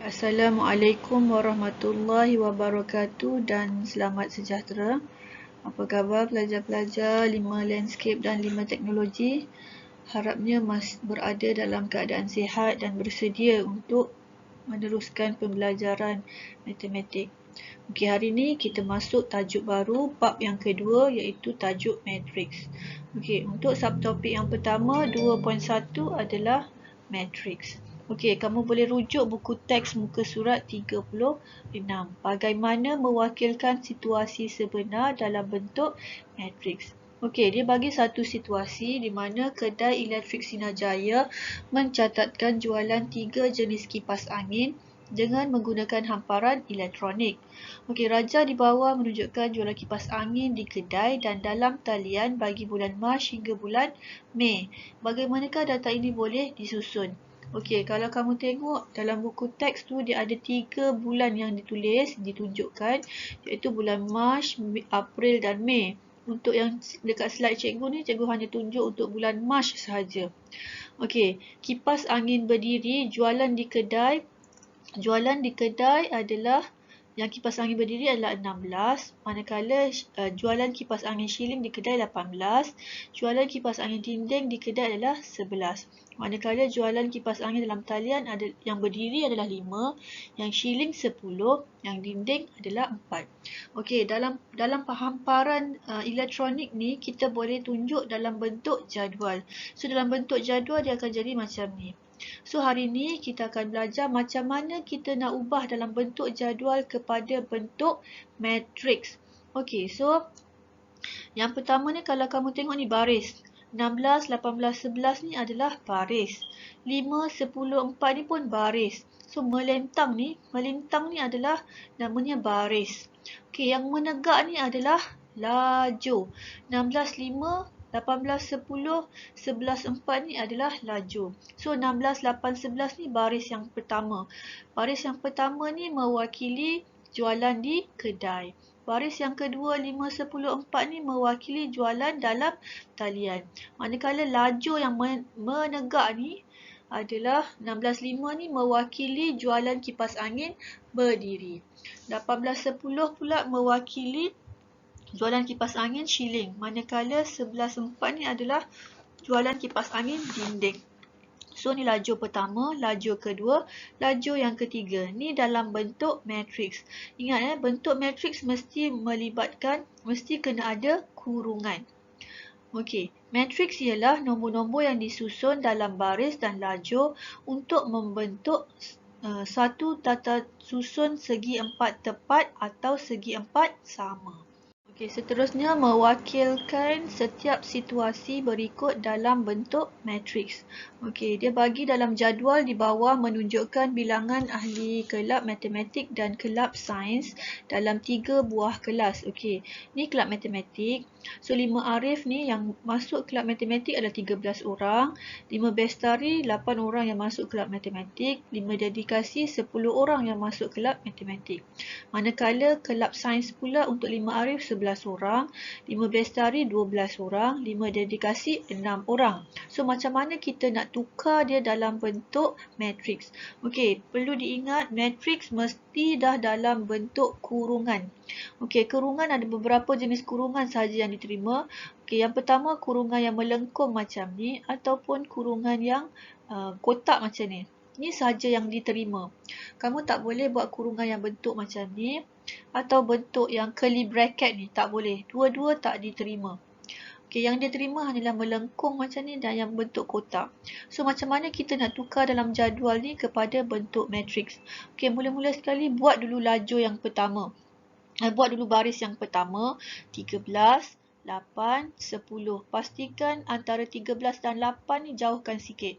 Assalamualaikum warahmatullahi wabarakatuh dan selamat sejahtera. Apa khabar pelajar-pelajar 5 landscape dan 5 teknologi? Harapnya masih berada dalam keadaan sihat dan bersedia untuk meneruskan pembelajaran matematik. Okey, hari ini kita masuk tajuk baru, bab yang kedua iaitu tajuk matriks. Okey, untuk subtopik yang pertama 2.1 adalah matriks. Okey, kamu boleh rujuk buku teks muka surat 36. Bagaimana mewakilkan situasi sebenar dalam bentuk matriks. Okey, dia bagi satu situasi di mana kedai elektrik Sinar Jaya mencatatkan jualan 3 jenis kipas angin dengan menggunakan hamparan elektronik. Okey, raja di bawah menunjukkan jualan kipas angin di kedai dan dalam talian bagi bulan Mac hingga bulan Mei. Bagaimanakah data ini boleh disusun? Okey, kalau kamu tengok dalam buku teks tu dia ada 3 bulan yang ditunjukkan iaitu bulan Mac, April dan Mei. Untuk yang dekat slide cikgu ni, cikgu hanya tunjuk untuk bulan Mac sahaja. Okey, kipas angin berdiri jualan di kedai. Jualan di kedai adalah yang kipas angin berdiri adalah 16, manakala jualan kipas angin shilling di kedai 18, jualan kipas angin dinding di kedai adalah 11. Manakala jualan kipas angin dalam talian yang berdiri adalah 5, yang shilling 10, yang dinding adalah 4. Okey, dalam hamparan elektronik ni kita boleh tunjuk dalam bentuk jadual. So dalam bentuk jadual dia akan jadi macam ni. So hari ni kita akan belajar macam mana kita nak ubah dalam bentuk jadual kepada bentuk matriks. Okey, so yang pertama ni kalau kamu tengok ni baris. 16, 18, 11 ni adalah baris. 5, 10, 4 ni pun baris. So melintang ni adalah namanya baris. Okey, yang menegak ni adalah laju. 16, 5, 18, 10, 11, 4 ni adalah laju. So 16, 8, 11 ni baris yang pertama. Baris yang pertama ni mewakili jualan di kedai. Baris yang kedua 5, 10, 4 ni mewakili jualan dalam talian. Manakala laju yang menegak ni adalah 16, 5 ni mewakili jualan kipas angin berdiri. 18, 10 pula mewakili jualan kipas angin shilling. Manakala 11, 4 ni adalah jualan kipas angin dinding. So ni laju pertama, laju kedua, laju yang ketiga. Ni dalam bentuk matriks. Ingat bentuk matriks mesti kena ada kurungan. Okey, matriks ialah nombor-nombor yang disusun dalam baris dan lajur untuk membentuk satu tata susun segi empat tepat atau segi empat sama. Okey, seterusnya mewakilkan setiap situasi berikut dalam bentuk matriks. Okey, dia bagi dalam jadual di bawah menunjukkan bilangan ahli kelab matematik dan kelab sains dalam 3 buah kelas. Okey, ni kelab matematik. So 5 Arif ni yang masuk kelab matematik adalah 13 orang. 5 Bestari 8 orang yang masuk kelab matematik. 5 Dedikasi 10 orang yang masuk kelab matematik. Manakala kelab sains pula untuk 5 Arif 11 orang, 5 Bestari 12 orang, 5 Dedikasi 6 orang. So macam mana kita nak tukar dia dalam bentuk matriks? Okey, perlu diingat matriks mesti dah dalam bentuk kurungan. Okey, kurungan ada beberapa jenis kurungan sahaja yang diterima. Okey, yang pertama kurungan yang melengkung macam ni ataupun kurungan yang kotak macam ni. Ni sahaja yang diterima. Kamu tak boleh buat kurungan yang bentuk macam ni atau bentuk yang curly bracket ni. Tak boleh. Dua-dua tak diterima. Okey, yang diterima hanyalah melengkung macam ni dan yang bentuk kotak. So, macam mana kita nak tukar dalam jadual ni kepada bentuk matriks? Okey, mula-mula sekali buat dulu lajur yang pertama. Buat dulu baris yang pertama. 13, 8, 10. Pastikan antara 13 dan 8 ni jauhkan sikit.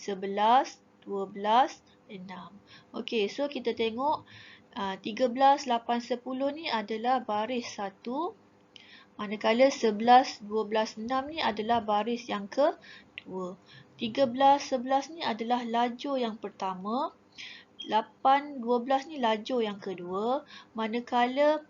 11, 12, 6. Okey, so kita tengok 13, 8, 10 ni adalah baris 1. Manakala 11, 12, 6 ni adalah baris yang kedua. 13, 11 ni adalah lajur yang pertama. 8, 12 ni lajur yang kedua. Manakala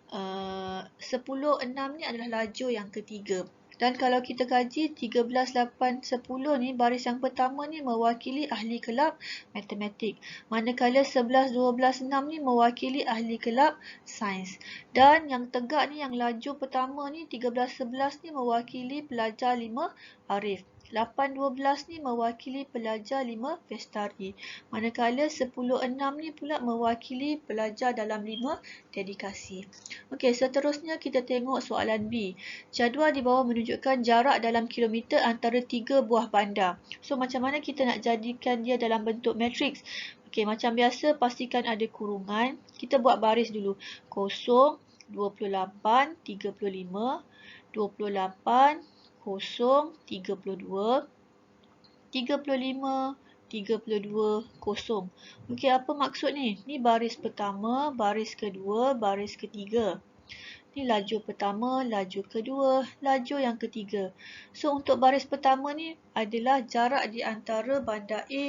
10, 6 ni adalah lajur yang ketiga. Dan kalau kita kaji 13, 8, 10 ni, baris yang pertama ni mewakili ahli kelab matematik. Manakala 11, 12, 6 ni mewakili ahli kelab sains. Dan yang tegak ni, yang laju pertama ni, 13, 11 ni mewakili pelajar 5 Arif. 8, 12 ni mewakili pelajar 5 Pestari. Manakala 10, 6 ni pula mewakili pelajar dalam 5 dedikasi. Okey, seterusnya kita tengok soalan B. Jadual di bawah menunjukkan jarak dalam kilometer antara 3 buah bandar. So, macam mana kita nak jadikan dia dalam bentuk matriks? Okey, macam biasa pastikan ada kurungan. Kita buat baris dulu. 0, 28, 35, 28, 0, 32, 35, 32, 0. Okey, apa maksud ni? Ni baris pertama, baris kedua, baris ketiga. Ni laju pertama, laju kedua, laju yang ketiga. So, untuk baris pertama ni adalah jarak di antara bandar A.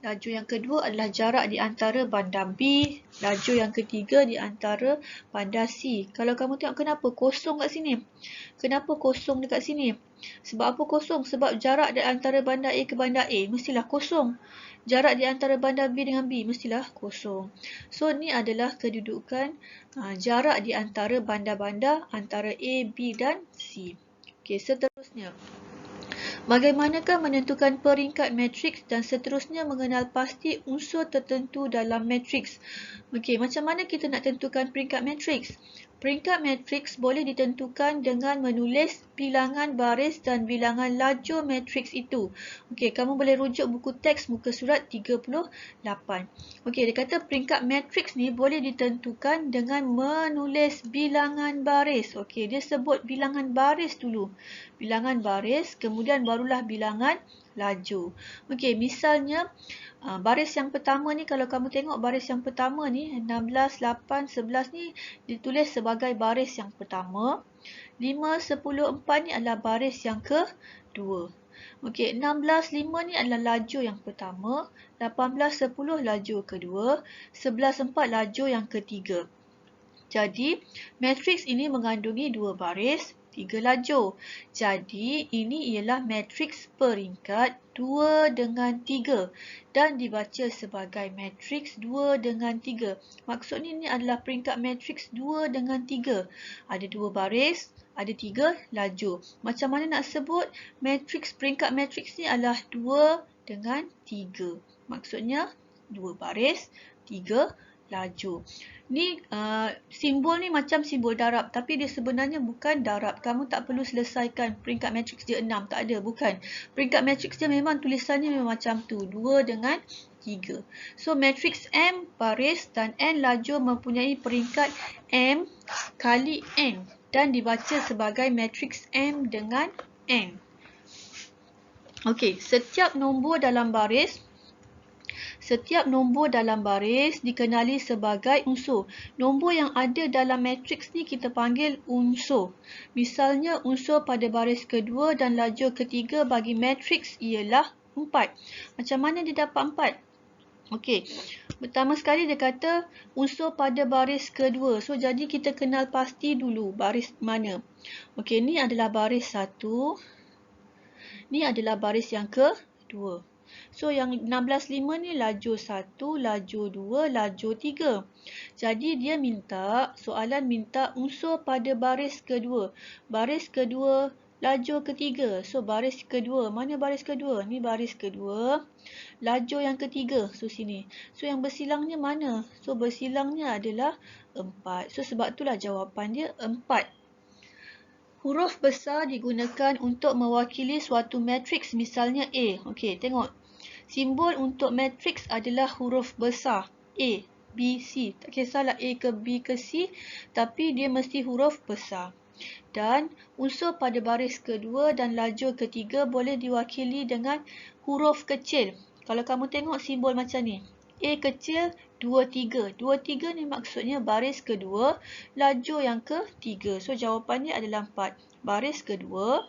Laju yang kedua adalah jarak di antara bandar B. Laju yang ketiga di antara bandar C. Kalau kamu tengok kenapa kosong kat sini? Kenapa kosong dekat sini? Sebab apa kosong? Sebab jarak di antara bandar A ke bandar A mestilah kosong. Jarak di antara bandar B dengan B mestilah kosong. So, ni adalah kedudukan jarak di antara bandar-bandar antara A, B dan C. Okey, seterusnya. Bagaimanakah menentukan peringkat matriks dan seterusnya mengenal pasti unsur tertentu dalam matriks? Okey, macam mana kita nak tentukan peringkat matriks? Peringkat matriks boleh ditentukan dengan menulis bilangan baris dan bilangan laju matriks itu. Okey, kamu boleh rujuk buku teks muka surat 38. Okey, dia kata peringkat matriks ni boleh ditentukan dengan menulis bilangan baris. Okey, dia sebut bilangan baris dulu. Bilangan baris, kemudian barulah bilangan laju. Okey, misalnya baris yang pertama ni, kalau kamu tengok baris yang pertama ni 16, 8, 11 ni ditulis sebagai baris yang pertama. 5, 10, 4 ni adalah baris yang kedua. Okey, 16, 5 ni adalah laju yang pertama. 18, 10 laju kedua. 11, 4 laju yang ketiga. Jadi, matriks ini mengandungi 2 baris, 3 laju. Jadi, ini ialah matriks peringkat 2 dengan 3 dan dibaca sebagai matriks 2 dengan 3. Maksudnya ini adalah peringkat matriks 2 dengan 3. Ada 2 baris, ada 3 laju. Macam mana nak sebut? Matriks peringkat matriks ni adalah 2 dengan 3. Maksudnya 2 baris, 3 laju. Ni simbol ni macam simbol darab, tapi dia sebenarnya bukan darab. Kamu tak perlu selesaikan peringkat matriks dia 6, tak ada, bukan. Peringkat matriks dia memang tulisannya memang macam tu, 2 dengan 3. So, matriks M baris dan N laju mempunyai peringkat M kali N dan dibaca sebagai matriks M dengan N. Okey, setiap nombor dalam baris dikenali sebagai unsur. Nombor yang ada dalam matriks ni kita panggil unsur. Misalnya, unsur pada baris kedua dan laju ketiga bagi matriks ialah 4. Macam mana dia dapat 4? Okey, pertama sekali dia kata unsur pada baris kedua. So, jadi kita kenal pasti dulu baris mana. Okey, ni adalah baris 1. Ni adalah baris yang kedua. So, yang 16,5 ni laju 1, laju 2, laju 3. Jadi, dia soalan minta unsur pada baris kedua. Baris kedua, laju ketiga. So, baris kedua. Mana baris kedua? Ni baris kedua. Laju yang ketiga. So, sini. So, yang bersilangnya mana? So, bersilangnya adalah 4. So, sebab itulah jawapan dia 4. Huruf besar digunakan untuk mewakili suatu matriks, misalnya A. Okey, tengok. Simbol untuk matriks adalah huruf besar. A, B, C. Tak kisahlah A ke B ke C, tapi dia mesti huruf besar. Dan unsur pada baris kedua dan laju ketiga boleh diwakili dengan huruf kecil. Kalau kamu tengok simbol macam ni. A kecil, 2, 3. 2, 3 ni maksudnya baris kedua, laju yang ketiga. So, jawapan dia adalah 4. Baris kedua,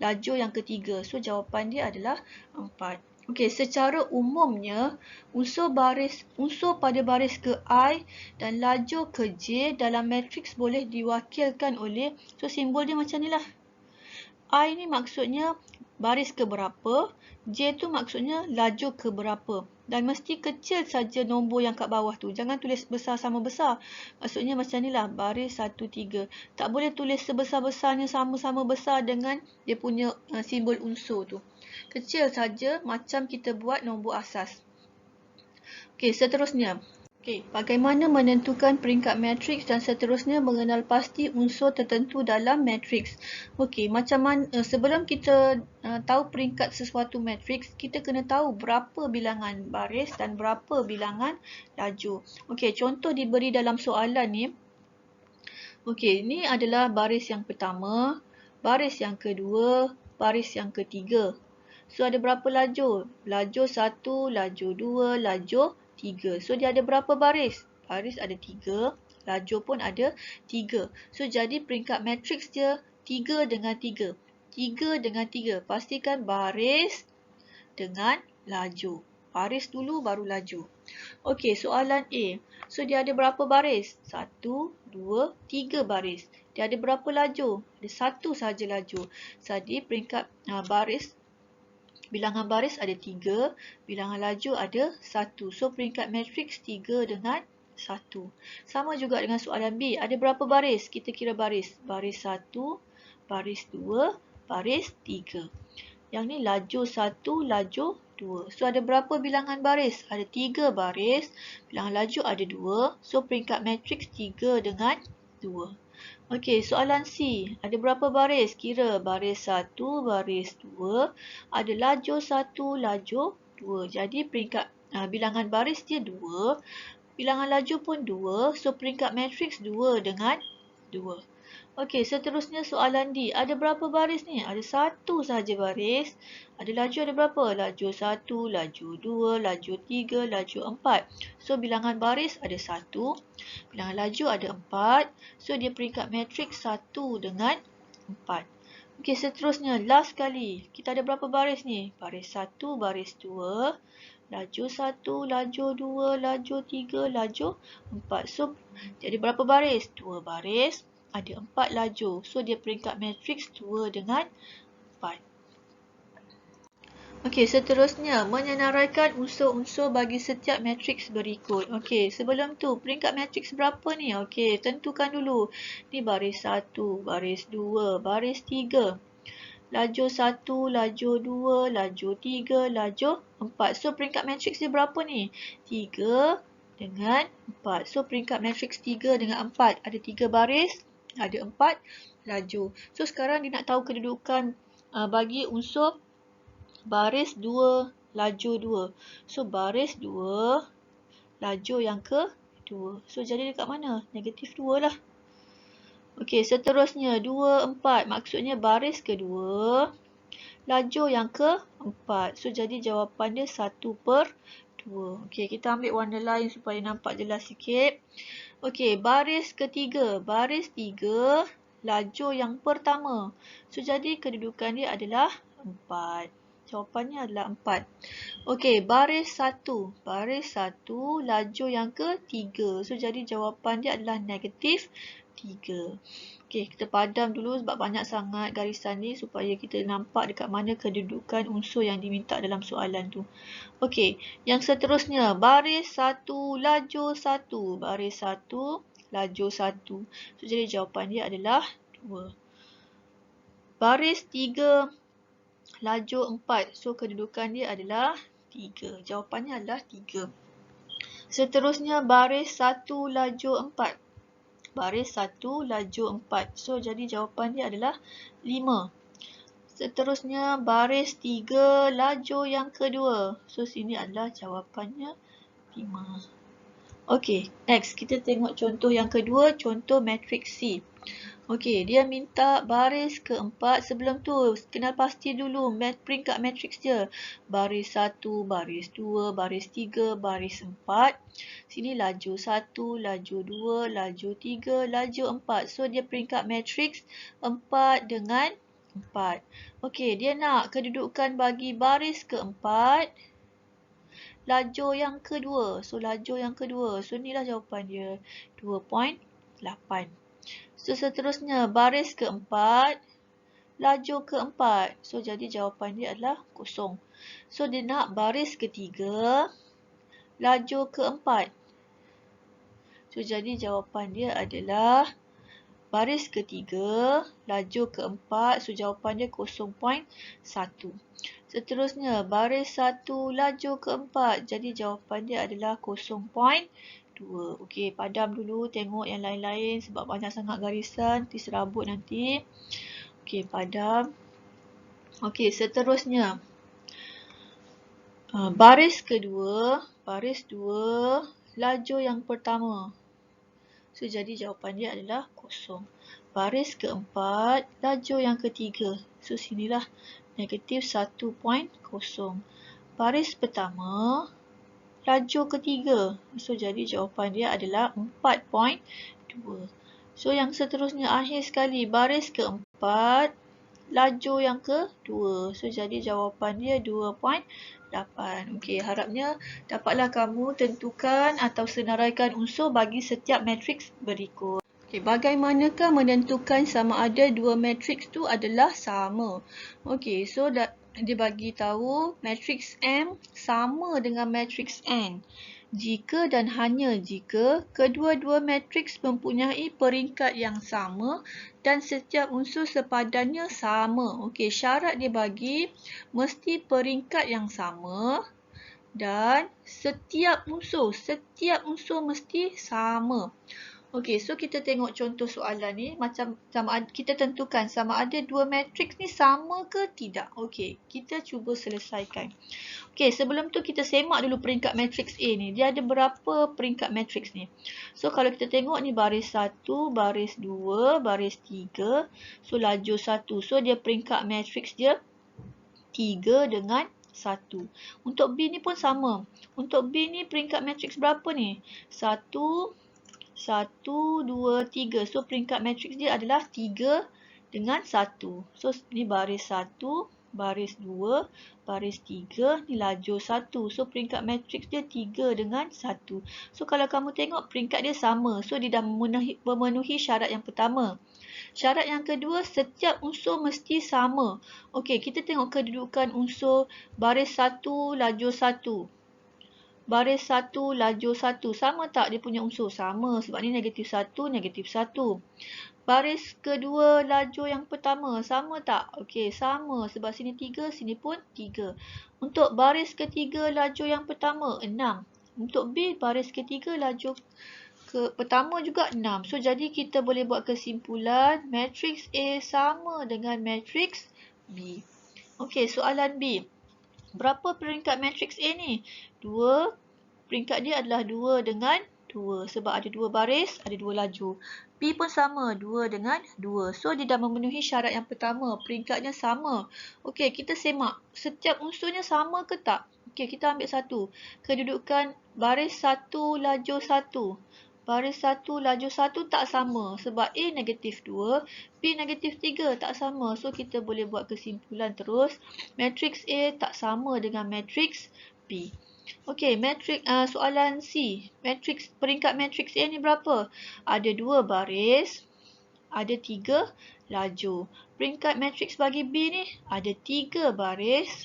laju yang ketiga. So, jawapan dia adalah 4. Okey, secara umumnya unsur pada baris ke I dan lajur ke J dalam matriks boleh diwakilkan oleh, so simbol dia macam ni lah. I ni maksudnya baris ke berapa, J tu maksudnya lajur ke berapa. Dan mesti kecil saja nombor yang kat bawah tu. Jangan tulis besar sama besar. Maksudnya macam ni lah, baris 1, 3. Tak boleh tulis sebesar-besarnya sama-sama besar dengan dia punya simbol unsur tu. Kecil saja macam kita buat nombor asas. Okey, seterusnya. Okey, bagaimana menentukan peringkat matriks dan seterusnya mengenal pasti unsur tertentu dalam matriks. Okey, macam mana sebelum kita tahu peringkat sesuatu matriks, kita kena tahu berapa bilangan baris dan berapa bilangan lajur. Okey, contoh diberi dalam soalan ni. Okey, ini adalah baris yang pertama, baris yang kedua, baris yang ketiga. So, ada berapa lajur? Lajur 1, lajur 2, lajur 3. So, dia ada berapa baris? Baris ada 3, lajur pun ada 3. So, jadi peringkat matriks dia 3 dengan 3. 3 dengan 3. Pastikan baris dengan lajur. Baris dulu baru lajur. Okey, soalan A. So, dia ada berapa baris? 1, 2, 3 baris. Dia ada berapa lajur? Ada 1 sahaja lajur. Jadi, peringkat bilangan baris ada 3, bilangan lajur ada 1. So, peringkat matriks 3 dengan 1. Sama juga dengan soalan B. Ada berapa baris? Kita kira baris. Baris 1, baris 2, baris 3. Yang ni lajur 1, lajur 2. So, ada berapa bilangan baris? Ada 3 baris. Bilangan lajur ada 2. So, peringkat matriks 3 dengan 2. Okey, soalan C. Ada berapa baris? Kira baris 1, baris 2. Ada lajur 1, lajur 2. Jadi peringkat bilangan baris dia 2. Bilangan lajur pun 2. So peringkat matriks 2 dengan 2. Okey, seterusnya soalan D. Ada berapa baris ni? Ada 1 sahaja baris. Ada lajur ada berapa? Lajur 1, lajur 2, lajur 3, lajur 4. So, bilangan baris ada 1. Bilangan lajur ada 4. So, dia peringkat matriks 1 dengan 4. Okey, seterusnya. Last kali. Kita ada berapa baris ni? Baris 1, baris 2. Lajur 1, lajur 2, lajur 3, lajur 4. So, jadi berapa baris? 2 baris. Ada 4 lajur. So, dia peringkat matriks 2 dengan 4. Okey, seterusnya menyenaraikan unsur-unsur bagi setiap matriks berikut. Okey, sebelum tu peringkat matriks berapa ni? Okey, tentukan dulu. Ni baris 1, baris 2, baris 3. Lajur 1, lajur 2, lajur 3, lajur 4. So, peringkat matriks dia berapa ni? 3 dengan 4. So, peringkat matriks 3 dengan 4. Ada 3 baris, ada 4 lajur. So, sekarang dia nak tahu kedudukan bagi unsur baris 2, lajur 2. So, baris 2, lajur yang ke-2. So, jadi dekat mana? Negatif 2 lah. Okey, seterusnya 2, 4. Maksudnya baris kedua, lajur yang ke-4. So, jadi jawapan dia 1/2. Okey, kita ambil warna lain supaya nampak jelas sikit. Okey, baris ketiga. Baris 3, lajur yang pertama. So, jadi kedudukan dia adalah 4. Jawapannya adalah 4. Okey, baris 1. Baris 1, lajur yang ke-3. So, jadi jawapan dia adalah negatif 3. Okey, kita padam dulu sebab banyak sangat garisan ni supaya kita nampak dekat mana kedudukan unsur yang diminta dalam soalan tu. Okey, yang seterusnya, baris 1, lajur 1. Baris 1, lajur 1. So, jadi jawapan dia adalah 2. Baris 3, lajur 4. So, kedudukan dia adalah 3. Jawapannya adalah 3. Seterusnya, baris 1, lajur 4. Baris 1, lajur 4. So, jadi jawapan dia adalah 5. Seterusnya, baris 3, lajur yang kedua. So, sini adalah jawapannya 5. Okey, next. Kita tengok contoh yang kedua, contoh matriks C. Okey, dia minta baris keempat. Sebelum tu, kenal pasti dulu peringkat matriks dia. Baris 1, baris 2, baris 3, baris 4. Sini lajur 1, lajur 2, lajur 3, lajur 4. So, dia peringkat matriks 4 dengan 4. Okey, dia nak kedudukan bagi baris keempat, lajur yang kedua. So, lajur yang kedua. So, inilah jawapan dia. 2.8. So, seterusnya baris keempat, lajur keempat. So, jadi jawapan dia adalah kosong. So, dia nak baris ketiga, lajur keempat. So, jadi jawapan dia adalah baris ketiga, lajur keempat. So, jawapan dia 0.1. Seterusnya, baris satu, lajur keempat. Jadi, jawapan dia adalah 0.2. Okey, padam dulu tengok yang lain-lain sebab banyak sangat garisan. Nanti serabut nanti. Okey, padam. Okey, seterusnya. Baris kedua, baris dua, lajur yang pertama. So, jadi jawapan dia adalah kosong. Baris keempat, lajur yang ketiga. So, sinilah negatif 1.0. Baris pertama, lajur ketiga. So, jadi jawapan dia adalah 4.2. So, yang seterusnya akhir sekali, baris keempat, lajur yang kedua. So, jadi jawapan dia 2.8. Okey, harapnya dapatlah kamu tentukan atau senaraikan unsur bagi setiap matriks berikut. Okey, bagaimanakah menentukan sama ada dua matriks tu adalah sama? Okey, so dia bagi tahu matriks M sama dengan matriks N. Jika dan hanya jika kedua-dua matriks mempunyai peringkat yang sama dan setiap unsur sepadannya sama. Okey, syarat dia bagi mesti peringkat yang sama dan setiap unsur mesti sama. Okey, so kita tengok contoh soalan ni macam kita tentukan sama ada dua matriks ni sama ke tidak. Okey, kita cuba selesaikan. Okey, sebelum tu kita semak dulu peringkat matriks A ni. Dia ada berapa peringkat matriks ni? So, kalau kita tengok ni baris 1, baris 2, baris 3. So, lajur 1. So, dia peringkat matriks dia 3 dengan 1. Untuk B ni pun sama. Untuk B ni peringkat matriks berapa ni? 1, 1, 2, 3. So, peringkat matriks dia adalah 3 dengan 1. So, ni baris 1, baris 2, baris 3, ni lajur 1. So, peringkat matriks dia 3 dengan 1. So, kalau kamu tengok peringkat dia sama. So, dia dah memenuhi syarat yang pertama. Syarat yang kedua, setiap unsur mesti sama. Okey, kita tengok kedudukan unsur baris 1, lajur 1. Baris 1, lajur 1. Sama tak dia punya unsur? Sama. Sebab ni negatif 1, negatif 1. Baris kedua, lajur yang pertama. Sama tak? Okey, sama. Sebab sini 3, sini pun 3. Untuk baris ketiga, lajur yang pertama, 6. Untuk B, baris ketiga, lajur pertama juga 6. So, jadi kita boleh buat kesimpulan matriks A sama dengan matriks B. Okey, soalan B. Berapa peringkat matriks A ni? 2. Peringkat dia adalah 2 dengan 2. Sebab ada 2 baris, ada 2 lajur. B pun sama, 2 dengan 2. So, dia dah memenuhi syarat yang pertama. Peringkatnya sama. Okey, kita semak. Setiap unsurnya sama ke tak? Okey, kita ambil satu. Kedudukan baris 1, lajur 1. Baris 1, lajur 1 tak sama. Sebab A negatif 2, B negatif 3 tak sama. So, kita boleh buat kesimpulan terus. Matriks A tak sama dengan matriks B. Okey, soalan C. Peringkat matriks A ni berapa? Ada 2 baris, ada 3 lajur. Peringkat matriks bagi B ni ada 3 baris,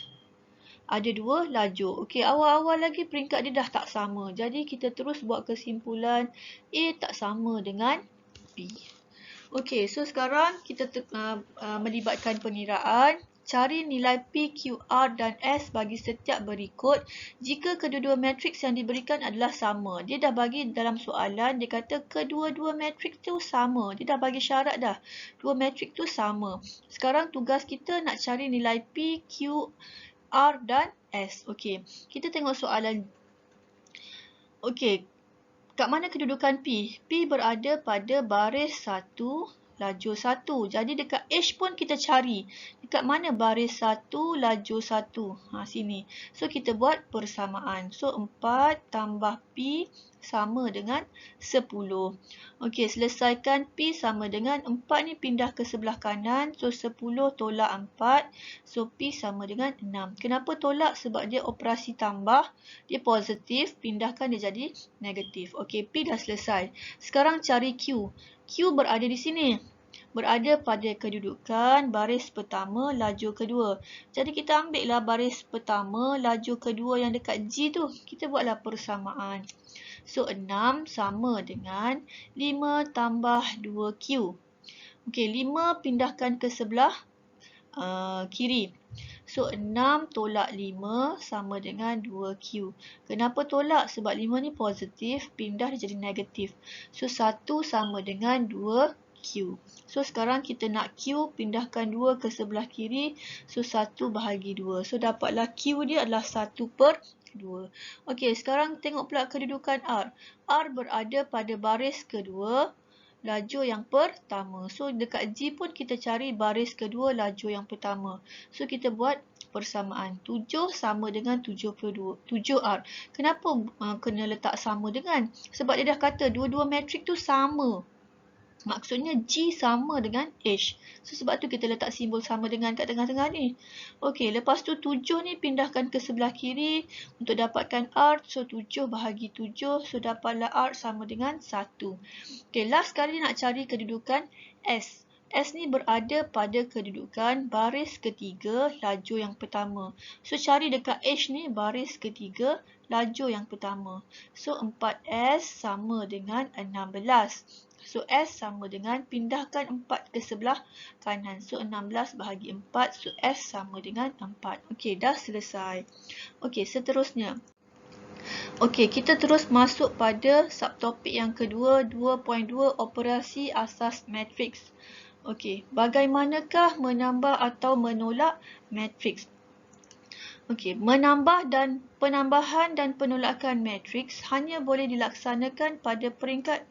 ada 2 lajur. Okey, awal-awal lagi peringkat dia dah tak sama. Jadi, kita terus buat kesimpulan A tak sama dengan B. Okey, so sekarang kita melibatkan pengiraan. Cari nilai P, Q, R dan S bagi setiap berikut jika kedua-dua matriks yang diberikan adalah sama. Dia dah bagi dalam soalan, dia kata kedua-dua matriks tu sama. Dia dah bagi syarat dah. Dua matriks tu sama. Sekarang tugas kita nak cari nilai P, Q, R dan S. Okey, kita tengok soalan. Okey, kat mana kedudukan P? P berada pada baris 1, lajur 1. Jadi dekat H pun kita cari. Dekat mana baris 1, lajur 1. Sini. So, kita buat persamaan. So, 4 tambah P sama dengan 10. Okey, selesaikan P sama dengan 4 ni pindah ke sebelah kanan. So, 10 tolak 4. So, P sama dengan 6. Kenapa tolak? Sebab dia operasi tambah. Dia positif. Pindahkan dia jadi negatif. Okey, P dah selesai. Sekarang cari Q. Q berada di sini. Berada pada kedudukan baris pertama, lajur kedua. Jadi, kita ambil lah baris pertama, lajur kedua yang dekat G tu. Kita buatlah persamaan. So, 6 sama dengan 5 tambah 2Q. Okey, 5 pindahkan ke sebelah kiri. So, 6 tolak 5 sama dengan 2Q. Kenapa tolak? Sebab 5 ni positif, pindah dia jadi negatif. So, 1 sama dengan 2Q. So, sekarang kita nak Q, pindahkan 2 ke sebelah kiri. So, 1 bahagi 2. So, dapatlah Q dia adalah 1/2. Okey, sekarang tengok pula kedudukan R. R berada pada baris kedua, lajur yang pertama. So, dekat G pun kita cari baris kedua, lajur yang pertama. So, kita buat persamaan. 7 sama dengan 72. 7R. Kenapa kena letak sama dengan? Sebab dia dah kata dua-dua matrik tu sama. Maksudnya G sama dengan H. So, sebab tu kita letak simbol sama dengan kat tengah-tengah ni. Okey, lepas tu 7 ni pindahkan ke sebelah kiri untuk dapatkan R. So, 7 bahagi 7. So, dapatlah R sama dengan 1. Okey, last kali nak cari kedudukan S. S ni berada pada kedudukan baris ketiga, lajur yang pertama. So, cari dekat H ni baris ketiga, lajur yang pertama. So, 4S sama dengan 16. So, S sama dengan pindahkan 4 ke sebelah kanan. So, 16 bahagi 4. So, S sama dengan 4. Okey, dah selesai. Okey, seterusnya. Okey, kita terus masuk pada subtopik yang kedua, 2.2 operasi asas matriks. Okey, bagaimanakah menambah atau menolak matriks? Okey, menambah dan penambahan dan penolakan matriks hanya boleh dilaksanakan pada peringkat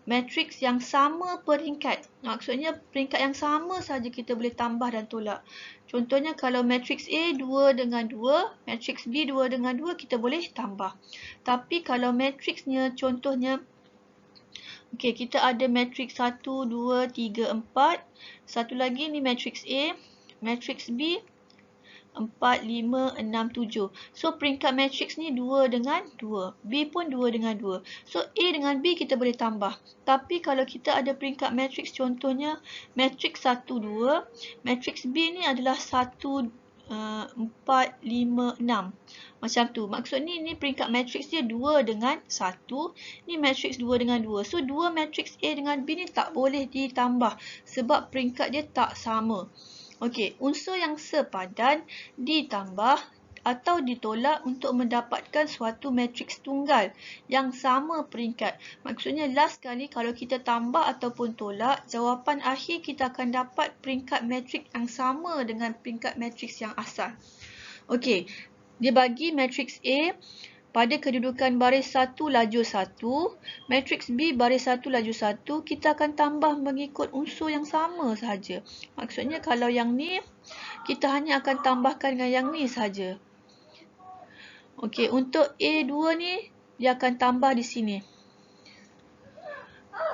matriks yang sama peringkat. Maksudnya peringkat yang sama saja kita boleh tambah dan tolak. Contohnya kalau matriks A 2 dengan 2, matriks B 2 dengan 2 kita boleh tambah. Tapi kalau matriksnya contohnya okey, kita ada matriks 1 2 3 4. Satu lagi ni matriks A, matriks B 4, 5, 6, 7. So, peringkat matriks ni 2 dengan 2. B pun 2 dengan 2. So, A dengan B kita boleh tambah. Tapi kalau kita ada peringkat matriks contohnya matriks 1, 2. Matriks B ni adalah 1, 4, 5, 6. Macam tu. Maksud ni peringkat matriks dia 2 dengan 1. Ni matriks 2 dengan 2. So, 2 matriks A dengan B ni tak boleh ditambah. Sebab peringkat dia tak sama. Okey, unsur yang sepadan ditambah atau ditolak untuk mendapatkan suatu matriks tunggal yang sama peringkat. Maksudnya last kali kalau kita tambah ataupun tolak, jawapan akhir kita akan dapat peringkat matriks yang sama dengan peringkat matriks yang asal. Okey, dia bagi matriks A pada kedudukan baris 1 lajur 1, matriks B baris 1 lajur 1, kita akan tambah mengikut unsur yang sama sahaja. Maksudnya kalau yang ni, kita hanya akan tambahkan dengan yang ni sahaja. Okey, untuk A2 ni, dia akan tambah di sini.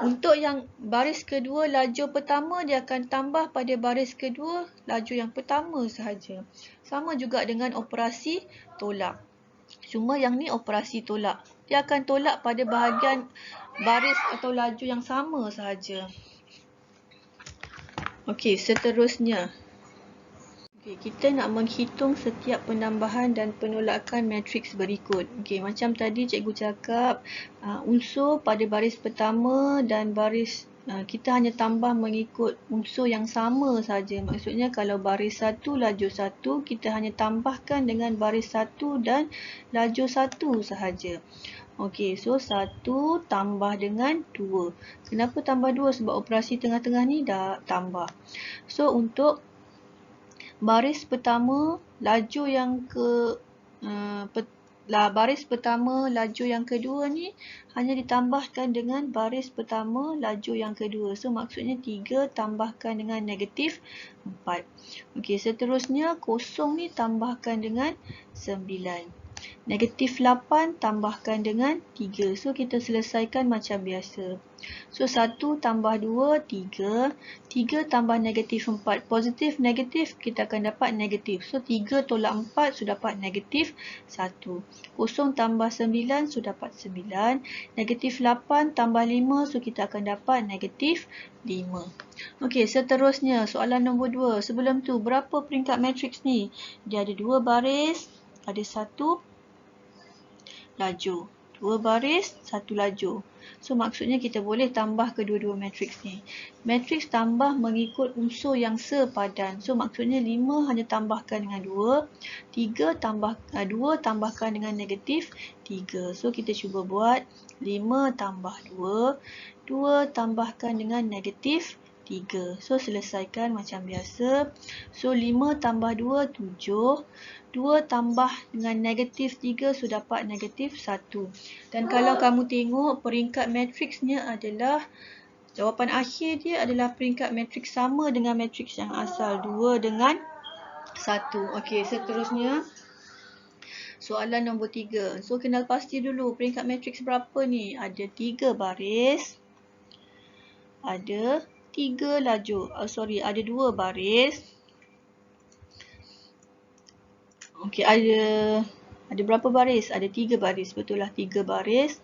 Untuk yang baris kedua lajur pertama, dia akan tambah pada baris kedua lajur yang pertama sahaja. Sama juga dengan operasi tolak. Cuma yang ni operasi tolak. Dia akan tolak pada bahagian baris atau lajur yang sama sahaja. Okey, seterusnya. Okey, kita nak menghitung setiap penambahan dan penolakan matriks berikut. Okey, macam tadi cikgu cakap, unsur pada baris pertama dan baris kita hanya tambah mengikut unsur yang sama saja. Maksudnya kalau baris 1 lajur 1, kita hanya tambahkan dengan baris 1 dan lajur 1 sahaja. Okey, so 1 tambah dengan 2. Kenapa tambah 2? Sebab operasi tengah-tengah ni dah tambah. So untuk baris pertama, lajur yang baris pertama laju yang kedua ni hanya ditambahkan dengan baris pertama laju yang kedua. So maksudnya 3 tambahkan dengan negatif 4. Okey, seterusnya kosong ni tambahkan dengan 9. Negatif 8 tambahkan dengan 3. So kita selesaikan macam biasa. So 1 tambah 2, 3. 3 tambah negatif 4. Positif, negatif, kita akan dapat negatif. So 3 tolak 4, so dapat negatif 1. 0 tambah 9, so dapat 9. Negatif 8 tambah 5, so kita akan dapat negatif 5. Okey, seterusnya soalan nombor 2. Sebelum tu, berapa peringkat matriks ni? Dia ada 2 baris, ada 1 laju. 2 baris, 1 laju. So maksudnya kita boleh tambah kedua-dua matriks ni. Matriks tambah mengikut unsur yang sepadan. So maksudnya 5 hanya tambahkan dengan 2. 2 tambahkan dengan negatif 3. So kita cuba buat 5 tambah 2. 2 tambahkan dengan negatif 3. So selesaikan macam biasa. So 5 tambah 2, 7. 2 tambah dengan negatif 3, so dapat negatif 1. Dan kalau kamu tengok peringkat matriksnya adalah, jawapan akhir dia adalah peringkat matriks sama dengan matriks yang asal. 2 dengan 1. Okey, seterusnya soalan nombor 3. So kenal pasti dulu peringkat matriks berapa ni? Ada 3 baris. Ada 3 laju. Ada 2 baris. Okey, ada berapa baris? Ada 3 baris. Betul lah, 3 baris.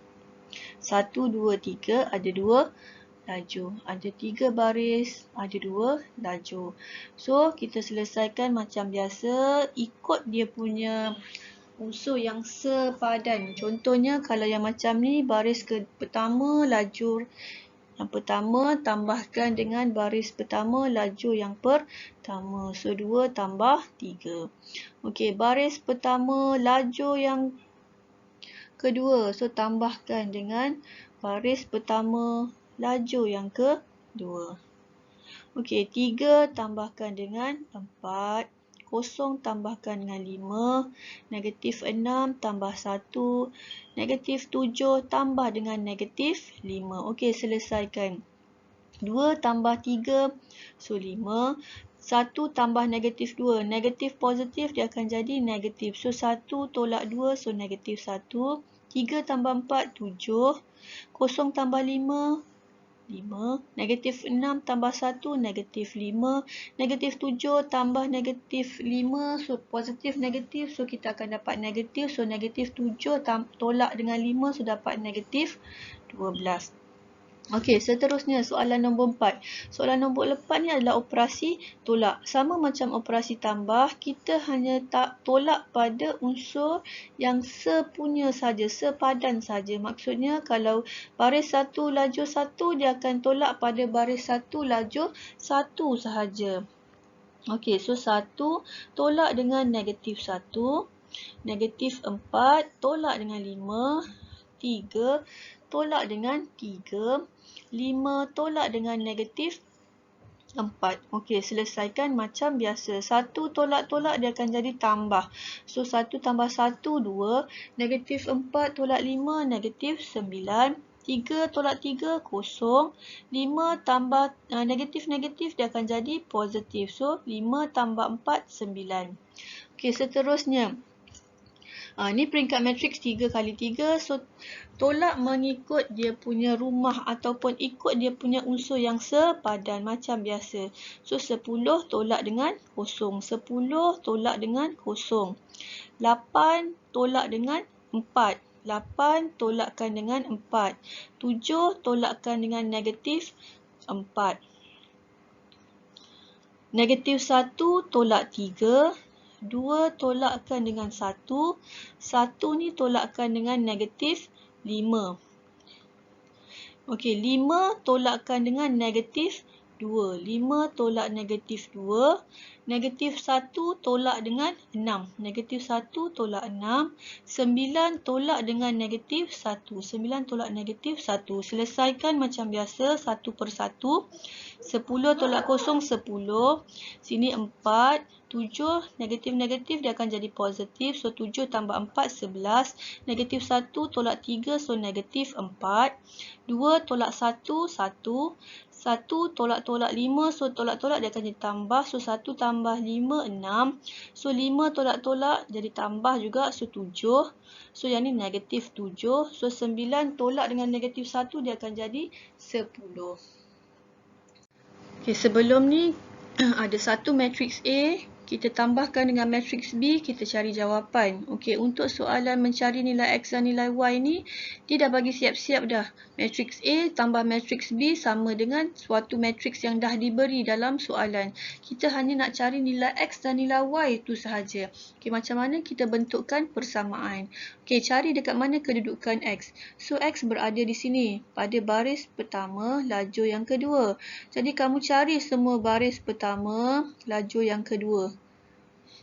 1, 2, 3. Ada 2 laju. Ada 3 baris. Ada 2 laju. So, kita selesaikan macam biasa. Ikut dia punya unsur yang sepadan. Contohnya, kalau yang macam ni, baris pertama laju yang pertama tambahkan dengan baris pertama laju yang pertama. So 2 tambah 3. Okey, baris pertama laju yang kedua. So tambahkan dengan baris pertama laju yang kedua. Okey, 3 tambahkan dengan 4. 0 tambahkan dengan 5, negatif 6 tambah 1, negatif 7 tambah dengan negatif 5. Okey, selesaikan. 2 tambah 3, so 5. 1 tambah negatif 2, negatif positif dia akan jadi negatif. So 1 tolak 2, so negatif 1. 3 tambah 4, 7. 0 tambah 5, 5. Negatif 6 tambah 1, negatif 5. Negatif 7 tambah negatif 5, so positif negatif, so kita akan dapat negatif. So negatif 7 tolak dengan 5, so dapat negatif 12. Okey, seterusnya soalan nombor 4. Soalan nombor 4 ni adalah operasi tolak. Sama macam operasi tambah, kita hanya tolak pada unsur yang sepunya saja, sepadan saja. Maksudnya kalau baris 1 laju 1, dia akan tolak pada baris 1 laju 1 sahaja. Okey, so 1 tolak dengan negatif 1, negatif 4 tolak dengan 5, 3 tolak dengan 3, 5 tolak dengan negatif 4. Okey, selesaikan macam biasa. 1 tolak-tolak dia akan jadi tambah. So 1 tambah 1, 2. Negatif 4 tolak 5, negatif 9. 3 tolak 3, 0. 5 tambah negatif-negatif dia akan jadi positif. So 5 tambah 4, 9. Okey, seterusnya. Ni peringkat matriks 3 kali 3. So, tolak mengikut dia punya rumah ataupun ikut dia punya unsur yang sepadan macam biasa. So, 10 tolak dengan 0. 10 tolak dengan 0. 8 tolak dengan 4. 8 tolakkan dengan 4. 7 tolakkan dengan negatif 4. Negatif 1 tolak 3. 2 tolakkan dengan 1. 1 ni tolakkan dengan negatif 5. Okey, 5 tolakkan dengan negatif 2. 5 tolak negatif 2. Negatif 1 tolak dengan 6. Negatif 1 tolak 6. 9 tolak dengan negatif 1. 9 tolak negatif 1. Selesaikan macam biasa, satu persatu. 10 tolak kosong 10. Sini 4. 7 negatif-negatif dia akan jadi positif. So 7 tambah 4 11. Negatif 1 tolak 3 so negatif 4. 2 tolak 1 1. 1 tolak-tolak 5 so tolak-tolak dia akan jadi tambah. So 1 tambah 5 6. So 5 tolak-tolak jadi tambah juga. So 7. So yang ni negatif 7. So 9 tolak dengan negatif 1 dia akan jadi 10. Okay, sebelum ni ada satu matriks A, kita tambahkan dengan matriks B, kita cari jawapan. Okey, untuk soalan mencari nilai X dan nilai Y ni, dia dah bagi siap-siap dah. Matriks A tambah matriks B sama dengan suatu matriks yang dah diberi dalam soalan. Kita hanya nak cari nilai X dan nilai Y itu sahaja. Okey, macam mana kita bentukkan persamaan? Okey, cari dekat mana kedudukan X. So, X berada di sini, pada baris pertama, lajur yang kedua. Jadi, kamu cari semua baris pertama, lajur yang kedua.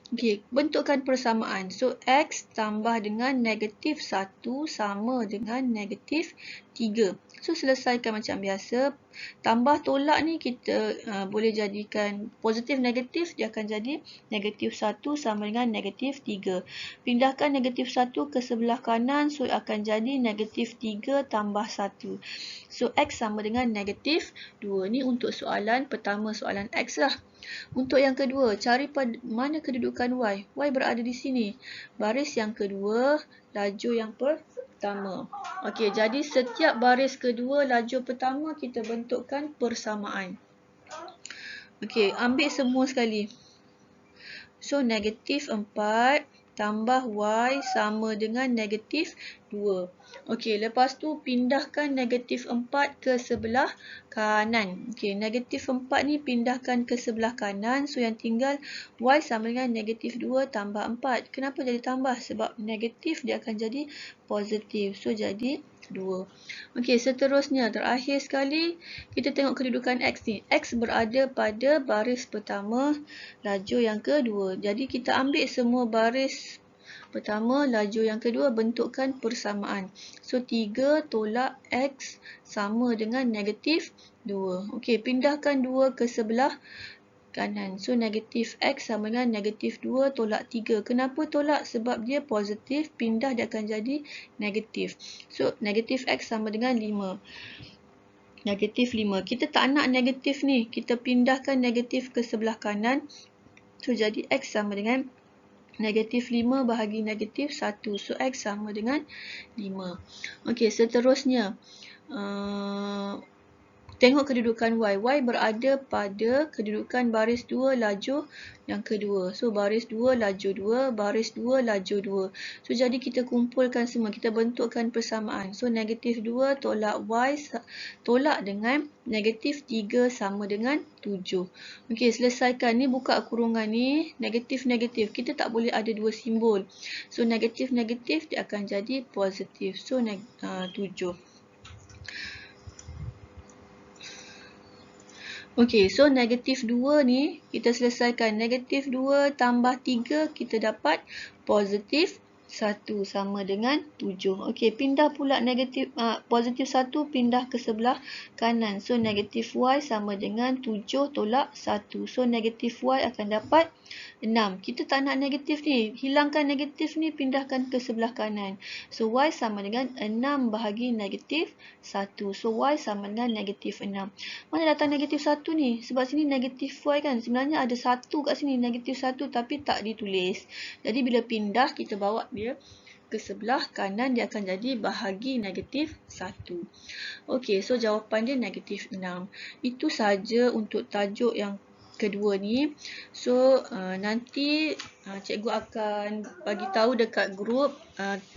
Okey, bentukkan persamaan. So, X tambah dengan negatif 1 sama dengan negatif 3. So, selesaikan macam biasa. Tambah tolak ni kita boleh jadikan positif negatif, dia akan jadi negatif 1 sama dengan negatif 3. Pindahkan negatif 1 ke sebelah kanan, so akan jadi negatif 3 tambah 1. So, X sama dengan negatif 2. Ni untuk soalan pertama, soalan X lah. Untuk yang kedua, cari pada mana kedudukan Y. Y berada di sini. Baris yang kedua, lajur yang pertama. Okey, jadi setiap baris kedua, lajur pertama, kita bentukkan persamaan. Okey, ambil semua sekali. So, negatif 4 tambah Y sama dengan negatif 2. Okey, lepas tu pindahkan negatif 4 ke sebelah kanan. Okey, negatif 4 ni pindahkan ke sebelah kanan. So, yang tinggal Y sama dengan negatif 2 tambah 4. Kenapa jadi tambah? Sebab negatif dia akan jadi positif. So, jadi 2. Okey, seterusnya, terakhir sekali, kita tengok kedudukan X ni. X berada pada baris pertama, lajur yang kedua. Jadi, kita ambil semua baris pertama, lajur yang kedua, bentukkan persamaan. So, 3 tolak X sama dengan negatif 2. Okey, pindahkan 2 ke sebelah kanan. So, negatif X sama dengan negatif 2 tolak 3. Kenapa tolak? Sebab dia positif, pindah dia akan jadi negatif. So, negatif X sama dengan 5. Negatif 5. Kita tak nak negatif ni. Kita pindahkan negatif ke sebelah kanan. So, jadi X sama dengan negatif 5 bahagi negatif 1. So, X sama dengan 5. Okey, seterusnya. Tengok kedudukan Y. Y berada pada kedudukan baris 2 lajur yang kedua. So, baris 2 lajur 2, baris 2 lajur 2. So, jadi kita kumpulkan semua. Kita bentukkan persamaan. So, negatif 2 tolak Y tolak dengan negatif 3 sama dengan 7. Okey, selesaikan. Ni buka kurungan ni. Negatif-negatif. Kita tak boleh ada dua simbol. So, negatif-negatif dia akan jadi positif. So, 7. Okey, so negatif 2 ni kita selesaikan. Negatif 2 tambah 3 kita dapat positif 1 sama dengan 7. Okey, pindah pula negatif positif 1 pindah ke sebelah kanan. So, negatif Y sama dengan 7 tolak 1. So, negatif Y akan dapat 6. Kita tak nak negatif ni. Hilangkan negatif ni, pindahkan ke sebelah kanan. So, Y sama dengan 6 bahagi negatif 1. So, Y sama dengan negatif 6. Mana datang negatif 1 ni? Sebab sini negatif Y kan. Sebenarnya ada 1 kat sini. Negatif 1 tapi tak ditulis. Jadi, bila pindah, kita bawa dia ke sebelah kanan, dia akan jadi bahagi negatif 1. Okey, so jawapan dia negatif 6. Itu saja untuk tajuk yang kedua ni. So, nanti cikgu akan bagi tahu dekat grup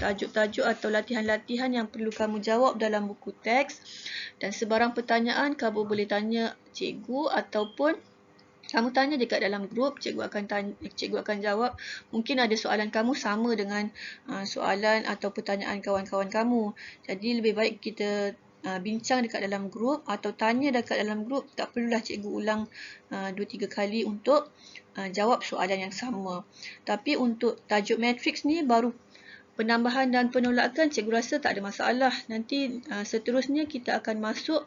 tajuk-tajuk atau latihan-latihan yang perlu kamu jawab dalam buku teks. Dan sebarang pertanyaan kamu boleh tanya cikgu ataupun kamu tanya dekat dalam grup, cikgu akan jawab. Mungkin ada soalan kamu sama dengan soalan atau pertanyaan kawan-kawan kamu. Jadi lebih baik kita bincang dekat dalam grup atau tanya dekat dalam grup. Tak perlulah cikgu ulang 2-3 kali untuk jawab soalan yang sama. Tapi untuk tajuk matriks ni baru penambahan dan penolakan cikgu rasa tak ada masalah. Nanti seterusnya kita akan masuk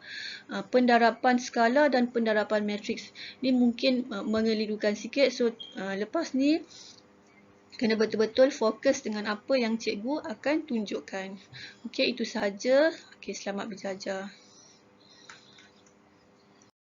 pendarapan skala dan pendarapan matriks. Ni mungkin mengelirukan sikit. So lepas ni kena betul-betul fokus dengan apa yang cikgu akan tunjukkan. Okey, itu sahaja. Okey, selamat belajar.